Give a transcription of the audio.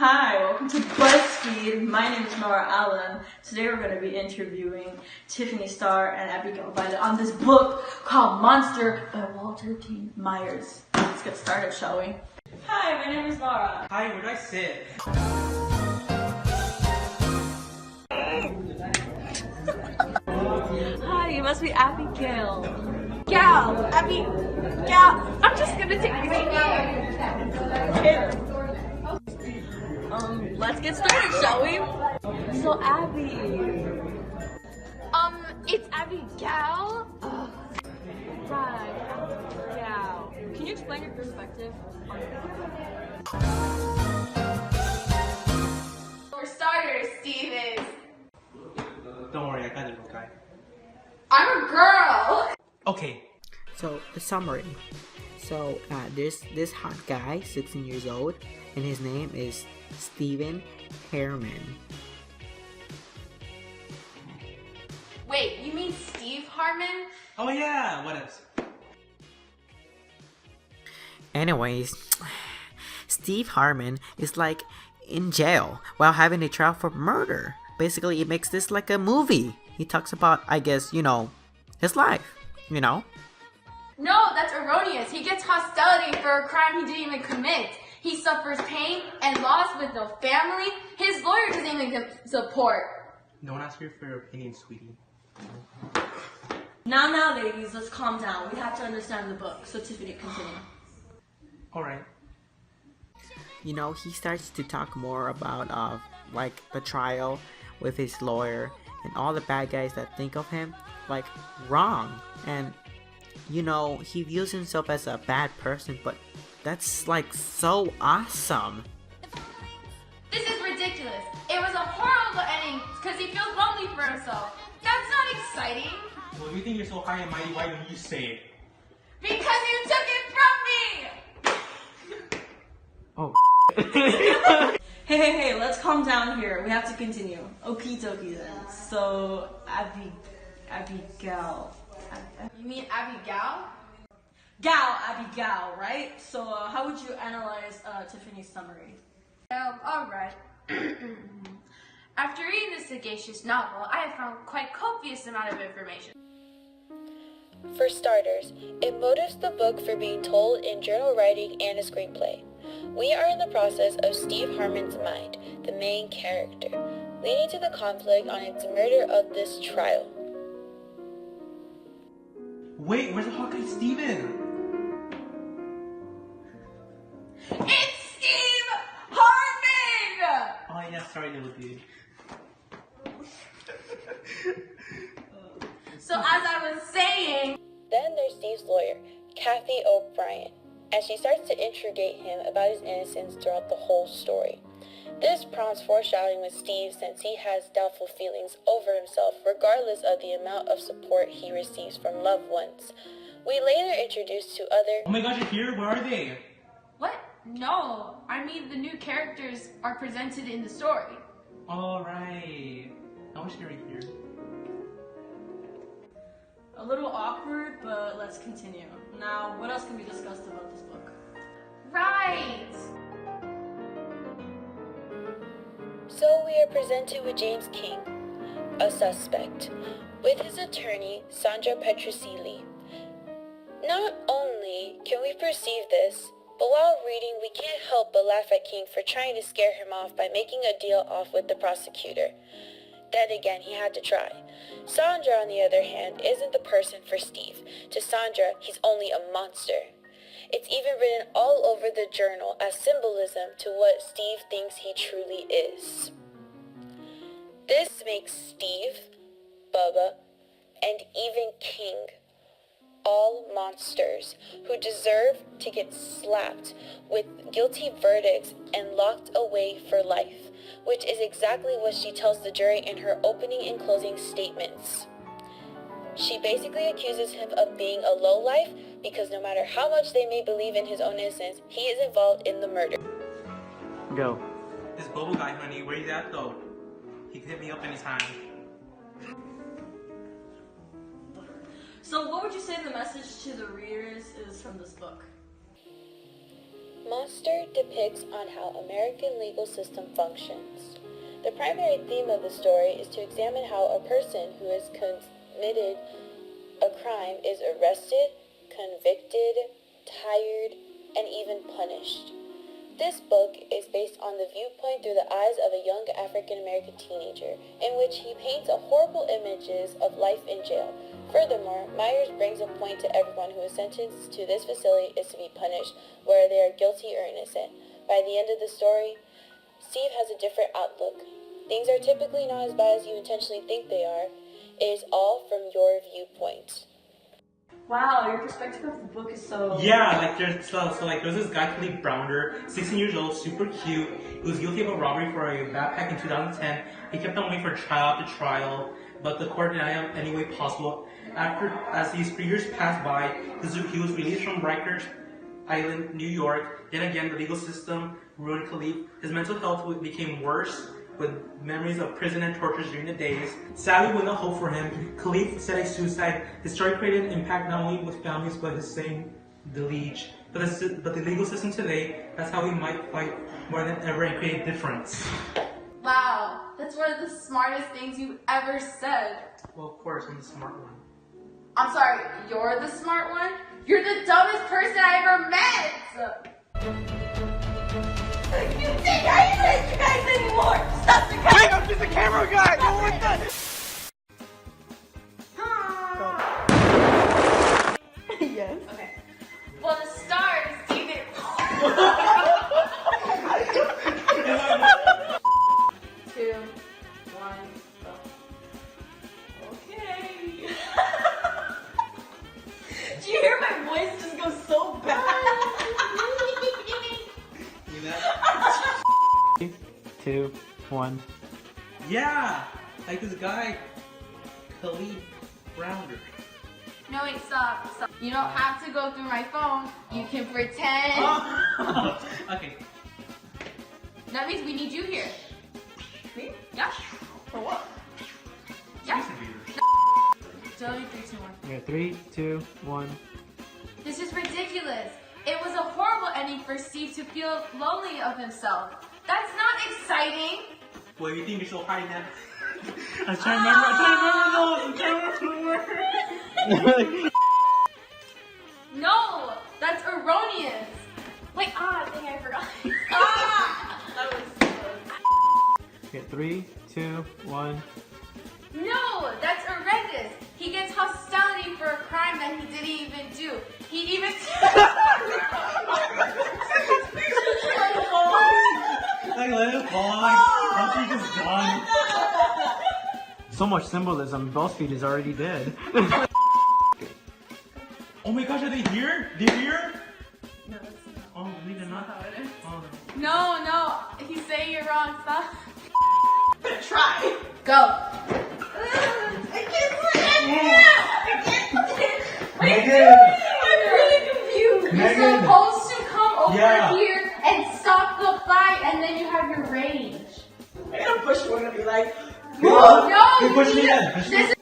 Hi, welcome to Buzzfeed. My name is Nora Allen. Today we're going to be interviewing Tiffany Starr and Abigail Violet on this book called Monster by Walter T. Myers. Let's get started, shall we? Hi, my name is Nora. Hi, where do I sit? Hi, you must be Abigail. Gal. I'm just going to take you. Let's get started, shall we? So, Abby. It's Abigail. Right, Abigail. Can you explain your perspective on it? For starters, Steven. Don't worry, I got it, okay? I'm a girl. Okay. So the summary. So there's this hot guy, 16 years old, and his name is Stephen Harmon. Wait, you mean Steve Harmon? Oh yeah, what else? Anyways, Steve Harmon is like in jail while having a trial for murder. Basically, it makes this like a movie. He talks about, I guess, his life, No, that's erroneous. He gets hostility for a crime he didn't even commit. He suffers pain and loss with no family. His lawyer doesn't even give support. No one asked you for your opinion, sweetie. Now, ladies, let's calm down. We have to understand the book. So, Tiffany, continue. Alright. he starts to talk more about like the trial with his lawyer and all the bad guys that think of him like wrong. And he views himself as a bad person, but that's like so awesome. This is ridiculous. It was a horrible ending because he feels lonely for himself. That's not exciting. Well, if you think you're so high and mighty, why don't you say it? Because you took it from me! Oh. Hey, let's calm down here. We have to continue. Okie dokie then. So, Abigail. You mean Abigail? Abigail, right? So, how would you analyze Tiffany's summary? Alright. After reading this sagacious novel, I have found quite copious amount of information. For starters, it motives the book for being told in journal writing and a screenplay. We are in the process of Steve Harmon's mind, the main character, leading to the conflict on its murder of this trial. Wait, where's the Hawkeye Steven? It's Steve Harmon! Oh yeah, sorry little dude. So as I was saying... Then there's Steve's lawyer, Kathy O'Brien, as she starts to interrogate him about his innocence throughout the whole story. This prompts foreshadowing with Steve since he has doubtful feelings over himself regardless of the amount of support he receives from loved ones. We later introduce to other... Oh my gosh, you're here? Where are they? What? No, I mean the new characters are presented in the story. Alright. I wish you were here. A little awkward, but let's continue. Now, what else can be discussed about this book? Right! So we are presented with James King, a suspect, with his attorney, Sandra Petrosili. Not only can we perceive this, but while reading we can't help but laugh at King for trying to scare him off by making a deal off with the prosecutor. Then again, he had to try. Sandra, on the other hand, isn't the person for Steve. To Sandra, he's only a monster. It's even written all over the journal as symbolism to what Steve thinks he truly is. This makes Steve, Bubba, and even King all monsters who deserve to get slapped with guilty verdicts and locked away for life, which is exactly what she tells the jury in her opening and closing statements. She basically accuses him of being a lowlife because no matter how much they may believe in his own innocence, he is involved in the murder. Go. This Bobo guy, honey, where he's at though? He can hit me up anytime. So, what would you say the message to the readers is from this book? Monster depicts on how American legal system functions. The primary theme of the story is to examine how a person who has committed a crime is arrested, convicted, tired, and even punished. This book is based on the viewpoint through the eyes of a young African-American teenager, in which he paints a horrible images of life in jail. Furthermore, Myers brings a point to everyone who is sentenced to this facility is to be punished, whether they are guilty or innocent. By the end of the story, Steve has a different outlook. Things are typically not as bad as you intentionally think they are. It is all from your viewpoint. Wow, your perspective of the book is so... Yeah, like there's this guy Khalid Browner, 16 years old, super cute. He was guilty of a robbery for a backpack in 2010. He kept on waiting for trial after trial, but the court denied him any way possible. As these 3 years passed by, he was released from Rikers Island, New York. Then again, the legal system ruined Khalid. His mental health became worse, with memories of prison and tortures during the days. Sadly, with no hope for him, Khalid said a suicide. His story created an impact not only with families, but his saying, the liege. But the legal system today, that's how we might fight more than ever and create a difference. Wow, that's one of the smartest things you've ever said. Well, of course, I'm the smart one. I'm sorry, you're the smart one? You're the dumbest person I ever met! You think I ain't like you guys anymore! Stop the camera! Wait, I'm just a camera guy! No one does! Yes. Okay. Well, the stars even... 2, 1, go. Okay. Do you hear my voice just go so bad? 2, 1. Yeah! Like this guy, Khalid Browner. No, wait, stop. You don't have to go through my phone. You can pretend. Oh. Okay. That means we need you here. Me? Yeah. For what? Yeah. Joey, 3, 2, 1. Yeah, 3, 2, 1. This is ridiculous. It was a horrible ending for Steve to feel lonely of himself. That's not exciting. Well, you think you're so high now? I'm trying to remember. No, that's erroneous. Wait, I think I forgot. That was so... Okay, 3, 2, 1. No, that's horrendous. He gets hostility for a crime that he didn't even do. He even... Like, let it fall. Don't you just done? So much symbolism. Buzzfeed is already dead. Oh my gosh, are they here? They're here? No, that's not. Oh, we did not. How it is. Oh. No, he's saying you're wrong. Stop. Try. Go. I can't say it. I can't. Megan! I'm really confused. You're supposed to come over Yeah. here and stop the fight, and then you have your rage. I'm gonna push you and be like, No, You push me in. Push me this in.